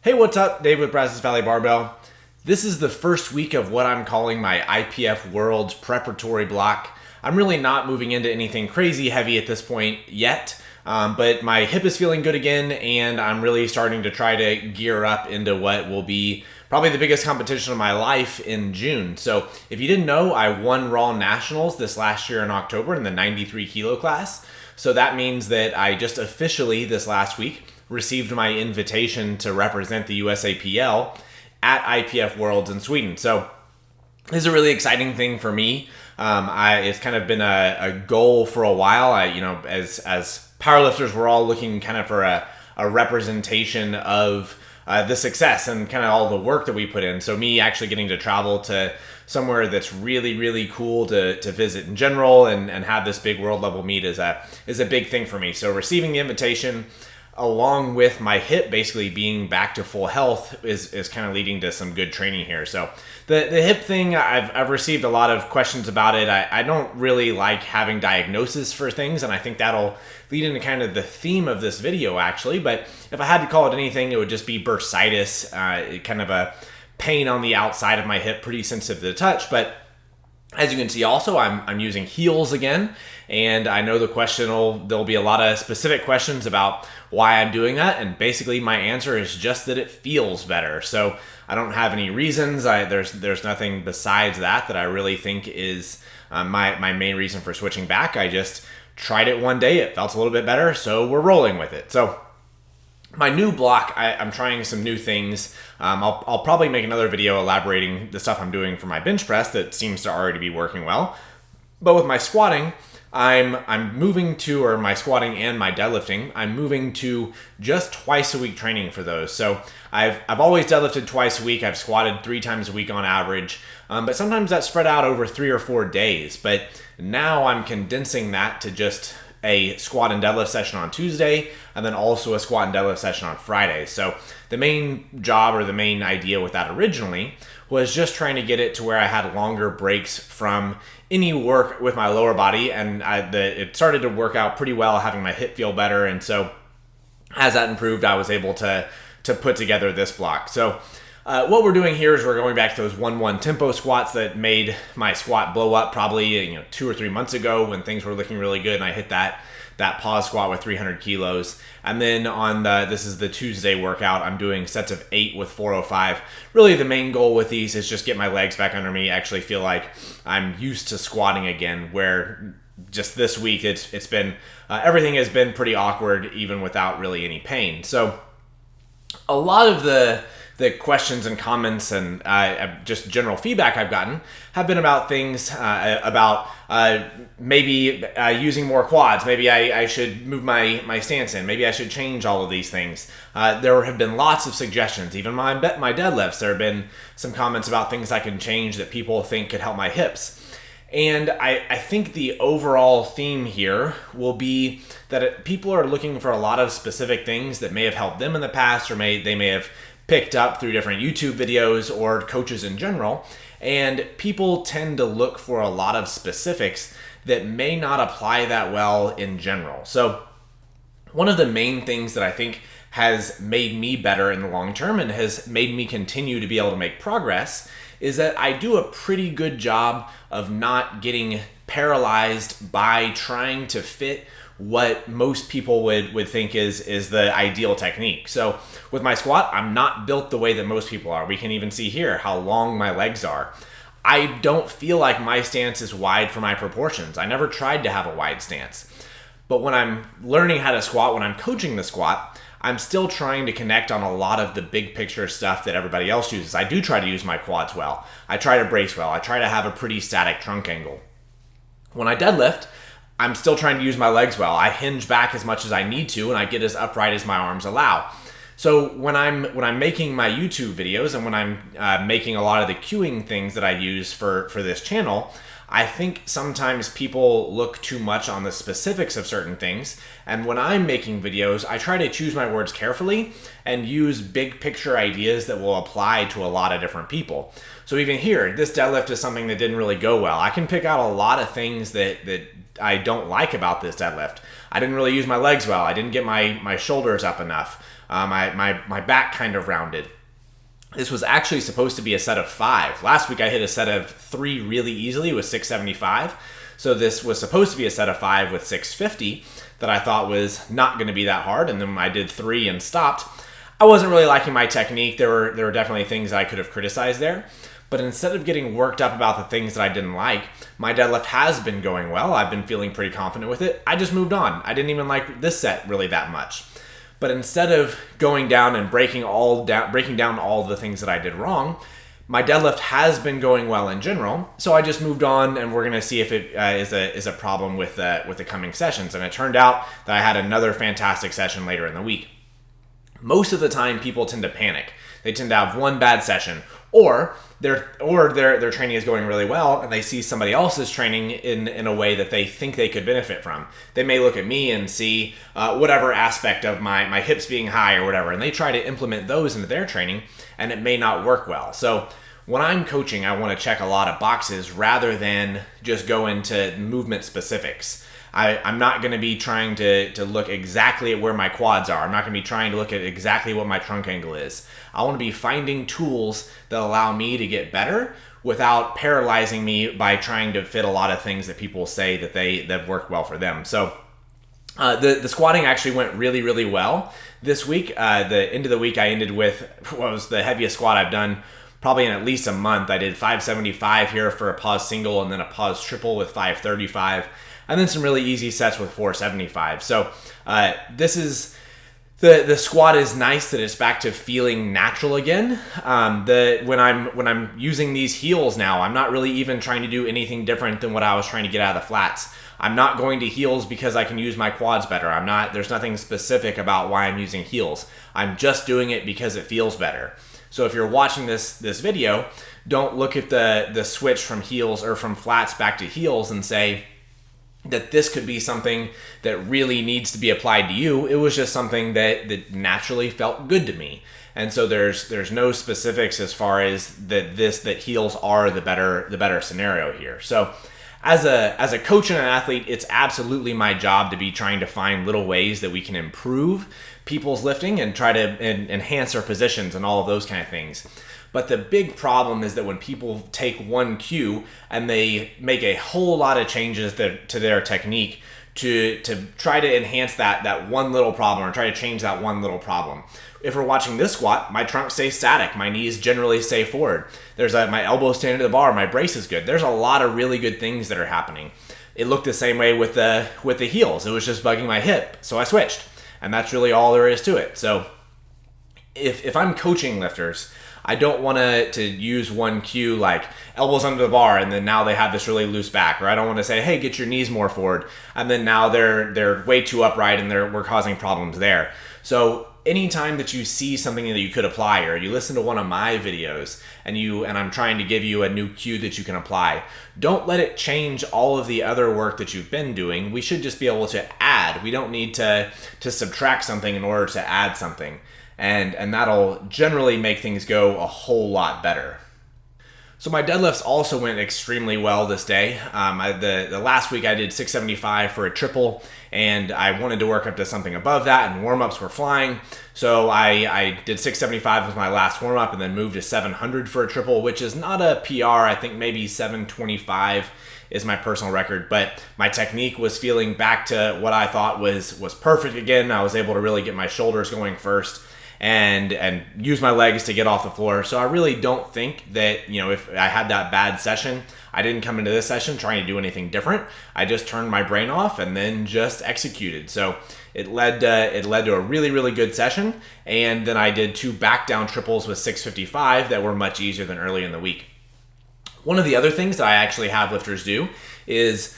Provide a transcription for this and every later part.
Hey, what's up? Dave with Brazos Barbell. This is the first week of what I'm calling my IPF Worlds preparatory block. I'm really not moving into anything crazy heavy at this point yet, but my hip is feeling good again, and I'm really starting to try to gear up into what will be probably the biggest competition of my life in June. So if you didn't know, I won Raw Nationals this last year in October in the 93 kilo class. So that means that I just officially this last week received my invitation to represent the USAPL at IPF Worlds in Sweden. So this is a really exciting thing for me. It's kind of been a goal for a while. As powerlifters, we're all looking kind of for a representation of the success and kind of all the work that we put in. So me actually getting to travel to somewhere that's really, really cool to visit in general and have this big world level meet is a big thing for me. So receiving the invitation along with my hip basically being back to full health is kind of leading to some good training here. So the hip thing, I've received a lot of questions about it. I don't really like having diagnosis for things, and I think that'll lead into kind of the theme of this video actually. But if I had to call it anything, it would just be bursitis, kind of a pain on the outside of my hip, pretty sensitive to the touch. But as you can see also, I'm using heels again, and I know there'll be a lot of specific questions about why I'm doing that, and basically my answer is just that it feels better. So I don't have any reasons. There's nothing besides that I really think is my main reason for switching back. I just tried it one day, it felt a little bit better, so we're rolling with it. So my new block, I'm trying some new things. I'll probably make another video elaborating the stuff I'm doing for my bench press that seems to already be working well. But with my squatting, I'm moving to, or my squatting and my deadlifting, I'm moving to just twice a week training for those. So I've always deadlifted twice a week. I've squatted 3 times a week on average, but sometimes that's spread out over 3 or 4 days. But now I'm condensing that to just a squat and deadlift session on Tuesday, and then also a squat and deadlift session on Friday. So the main job, or the main idea with that originally, was just trying to get it to where I had longer breaks from any work with my lower body, and it started to work out pretty well, having my hip feel better. And so as that improved, I was able to put together this block. So what we're doing here is we're going back to those 1-1 tempo squats that made my squat blow up probably 2 or 3 months ago when things were looking really good, and I hit that pause squat with 300 kilos. And then this is the Tuesday workout, I'm doing sets of 8 with 405. Really the main goal with these is just get my legs back under me, actually feel like I'm used to squatting again, where just this week it's been everything has been pretty awkward even without really any pain. So a lot of the questions and comments and just general feedback I've gotten have been about things about maybe using more quads. Maybe I should move my stance in. Maybe I should change all of these things. There have been lots of suggestions. Even my deadlifts, there have been some comments about things I can change that people think could help my hips. And I think the overall theme here will be that people are looking for a lot of specific things that may have helped them in the past, or they may have picked up through different YouTube videos or coaches in general. And people tend to look for a lot of specifics that may not apply that well in general. So one of the main things that I think has made me better in the long term and has made me continue to be able to make progress is that I do a pretty good job of not getting paralyzed by trying to fit what most people would think is the ideal technique. So with my squat, I'm not built the way that most people are. We can even see here how long my legs are. I don't feel like my stance is wide for my proportions. I never tried to have a wide stance. But when I'm learning how to squat, when I'm coaching the squat, I'm still trying to connect on a lot of the big picture stuff that everybody else uses. I do try to use my quads well. I try to brace well. I try to have a pretty static trunk angle. When I deadlift, I'm still trying to use my legs well. I hinge back as much as I need to, and I get as upright as my arms allow. So when I'm making my YouTube videos, and when I'm making a lot of the cueing things that I use for this channel, I think sometimes people look too much on the specifics of certain things. And when I'm making videos, I try to choose my words carefully and use big picture ideas that will apply to a lot of different people. So even here, this deadlift is something that didn't really go well. I can pick out a lot of things that I don't like about this deadlift. I didn't really use my legs well. I didn't get my shoulders up enough. my back kind of rounded. This was actually supposed to be a set of 5. Last week I hit a set of 3 really easily with 675. So this was supposed to be a set of 5 with 650 that I thought was not going to be that hard. And then I did 3 and stopped. I wasn't really liking my technique. There were definitely things that I could have criticized there. But instead of getting worked up about the things that I didn't like, my deadlift has been going well. I've been feeling pretty confident with it. I just moved on. I didn't even like this set really that much. But instead of going down and breaking down all the things that I did wrong, my deadlift has been going well in general. So I just moved on, and we're going to see if it is a problem with the coming sessions. And it turned out that I had another fantastic session later in the week. Most of the time, people tend to panic. They tend to have one bad session, or their training is going really well, and they see somebody else's training in a way that they think they could benefit from. They may look at me and see whatever aspect of my hips being high or whatever, and they try to implement those into their training, and it may not work well. So when I'm coaching, I want to check a lot of boxes rather than just go into movement specifics. I'm not going to be trying to look exactly at where my quads are. I'm not going to be trying to look at exactly what my trunk angle is. I want to be finding tools that allow me to get better without paralyzing me by trying to fit a lot of things that people say that work well for them. So the squatting actually went really, really well this week. The end of the week I ended with what was the heaviest squat I've done probably in at least a month. I did 575 here for a pause single and then a pause triple with 535. And then some really easy sets with 475. So this is the squat is nice that it's back to feeling natural again. When I'm using these heels now, I'm not really even trying to do anything different than what I was trying to get out of the flats. I'm not going to heels because I can use my quads better. There's nothing specific about why I'm using heels. I'm just doing it because it feels better. So if you're watching this video, don't look at the switch from heels or from flats back to heels and say that this could be something that really needs to be applied to you. It was just something that naturally felt good to me. And so there's no specifics as far as that heels are the better scenario here. So as a coach and an athlete, it's absolutely my job to be trying to find little ways that we can improve people's lifting and try to enhance our positions and all of those kind of things. But the big problem is that when people take one cue and they make a whole lot of changes to their technique to try to enhance that one little problem or try to change that one little problem. If we're watching this squat, my trunk stays static. My knees generally stay forward. My elbows stand to the bar. My brace is good. There's a lot of really good things that are happening. It looked the same way with the heels. It was just bugging my hip, so I switched. And that's really all there is to it. So if I'm coaching lifters, I don't want to use one cue like elbows under the bar and then now they have this really loose back. Or I don't want to say, hey, get your knees more forward. And then now they're way too upright and we're causing problems there. So anytime that you see something that you could apply, or you listen to one of my videos and I'm trying to give you a new cue that you can apply, don't let it change all of the other work that you've been doing. We should just be able to add. We don't need to subtract something in order to add something. And that'll generally make things go a whole lot better. So my deadlifts also went extremely well this day. The last week I did 675 for a triple, and I wanted to work up to something above that, and warm-ups were flying. So I did 675 with my last warm-up and then moved to 700 for a triple, which is not a PR. I think maybe 725 is my personal record, but my technique was feeling back to what I thought was perfect again. I was able to really get my shoulders going first and use my legs to get off the floor. So I really don't think that, if I had that bad session, I didn't come into this session trying to do anything different. I just turned my brain off and then just executed. So it led to a really, really good session. And then I did 2 back down triples with 655 that were much easier than early in the week. One of the other things that I actually have lifters do is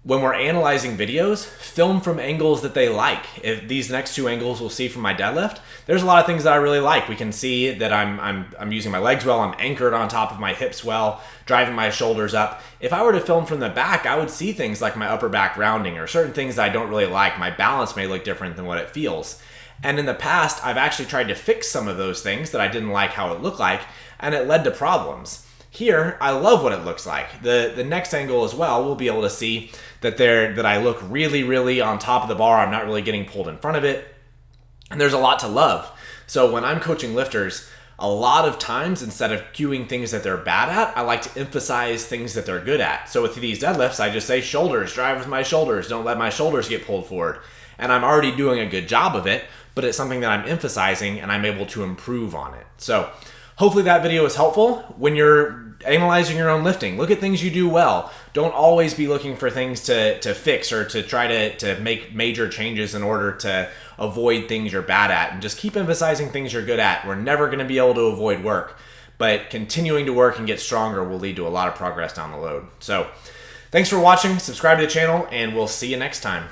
when we're analyzing videos, film from angles that they like. If these next 2 angles we'll see from my deadlift, there's a lot of things that I really like. We can see that I'm using my legs well, I'm anchored on top of my hips well, driving my shoulders up. If I were to film from the back, I would see things like my upper back rounding or certain things that I don't really like. My balance may look different than what it feels. And in the past, I've actually tried to fix some of those things that I didn't like how it looked like, and it led to problems. Here, I love what it looks like. The next angle as well, we'll be able to see that I look really, really on top of the bar. I'm not really getting pulled in front of it. And there's a lot to love. So when I'm coaching lifters, a lot of times, instead of cueing things that they're bad at, I like to emphasize things that they're good at. So with these deadlifts, I just say shoulders, drive with my shoulders, don't let my shoulders get pulled forward. And I'm already doing a good job of it, but it's something that I'm emphasizing and I'm able to improve on it. So hopefully that video is helpful. When you're analyzing your own lifting, look at things you do well. Don't always be looking for things to fix or to try to make major changes in order to avoid things you're bad at, and just keep emphasizing things you're good at. We're never going to be able to avoid work, but continuing to work and get stronger will lead to a lot of progress down the road. So thanks for watching, subscribe to the channel, and we'll see you next time.